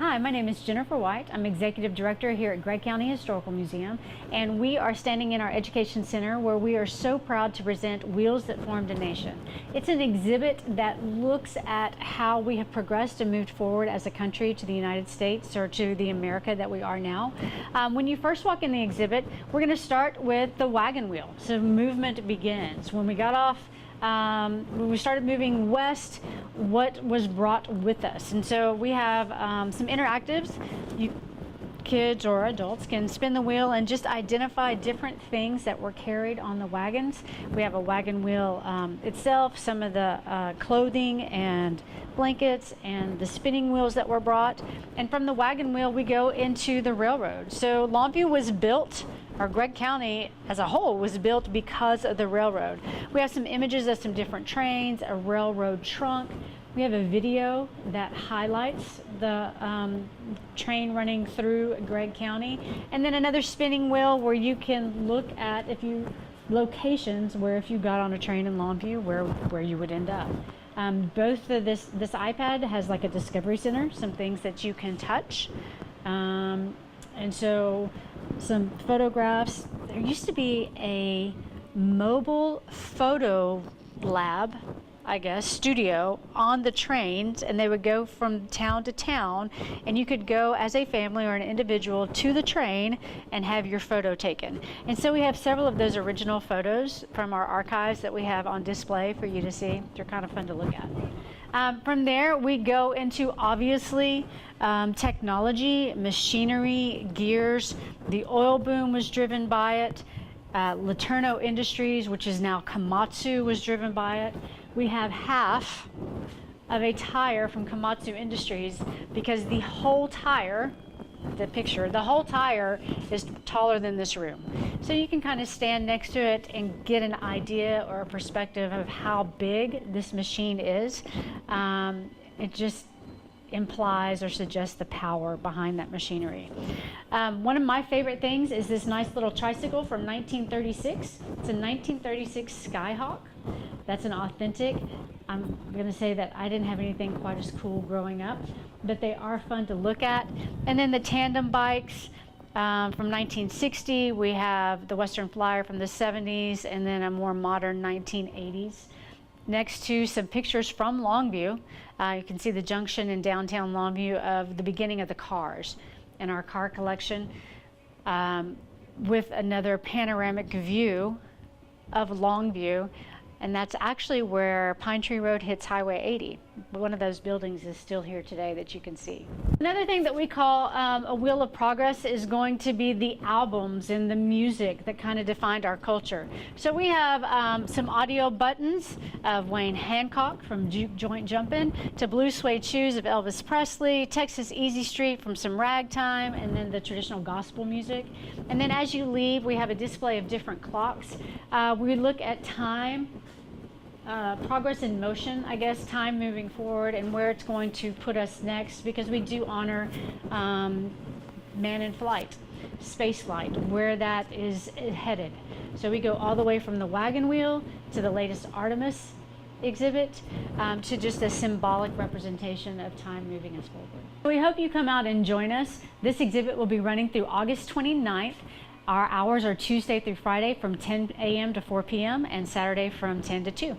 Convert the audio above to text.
Hi, my name is Jennifer White. I'm Executive Director here at Gregg County Historical Museum, and we are standing in our Education Center where we are so proud to present Wheels That Formed a Nation. It's an exhibit that looks at how we have progressed and moved forward as a country to the United States, or to the America that we are now. When you first walk in the exhibit, we're going to start with the wagon wheel. So movement begins. When we got off when we started moving west, what was brought with us. And so we have some interactives. Kids or adults can spin the wheel and just identify different things that were carried on the wagons. We have a wagon wheel itself, some of the clothing and blankets and the spinning wheels that were brought. And from the wagon wheel, we go into the railroad. So Longview was built, or Gregg County as a whole was built because of the railroad. We have some images of some different trains, a railroad trunk. We have a video that highlights the train running through Gregg County. And then another spinning wheel where you can look at locations where if you got on a train in Longview, where you would end up. Both of this iPad has like a discovery center, some things that you can touch. And so some photographs. There used to be a mobile photo lab, I guess, studio on the trains, and they would go from town to town, and you could go as a family or an individual to the train and have your photo taken. And so we have several of those original photos from our archives that we have on display for you to see. They're kind of fun to look at. From there, we go into, obviously, technology, machinery, gears. The oil boom was driven by it. Laterno Industries, which is now Komatsu, was driven by it. We have half of a tire from Komatsu Industries because the whole tire, the whole tire is taller than this room. So you can kind of stand next to it and get an idea or a perspective of how big this machine is. It just implies or suggests the power behind that machinery. One of my favorite things is this nice little tricycle from 1936. It's a 1936 Skyhawk. That's an authentic. I'm going to say that I didn't have anything quite as cool growing up, but they are fun to look at. And then the tandem bikes from 1960. We have the Western Flyer from the 70s, and then a more modern 1980s. Next to some pictures from Longview. You can see the junction in downtown Longview of the beginning of the cars in our car collection, with another panoramic view of Longview. And that's actually where Pine Tree Road hits Highway 80. One of those buildings is still here today that you can see. Another thing that we call a wheel of progress is going to be the albums and the music that kind of defined our culture. So we have some audio buttons of Wayne Hancock from Juke Joint Jumpin', to Blue Suede Shoes of Elvis Presley, Texas Easy Street from some ragtime, and then the traditional gospel music. And then as you leave, we have a display of different clocks. We look at time, progress in motion, I guess, time moving forward, and where it's going to put us next, because we do honor man in flight, space flight, where that is headed. So we go all the way from the wagon wheel to the latest Artemis exhibit, to just a symbolic representation of time moving us forward. We hope you come out and join us. This exhibit will be running through August 29th. Our hours are Tuesday through Friday from 10 a.m. to 4 p.m. and Saturday from 10 to 2.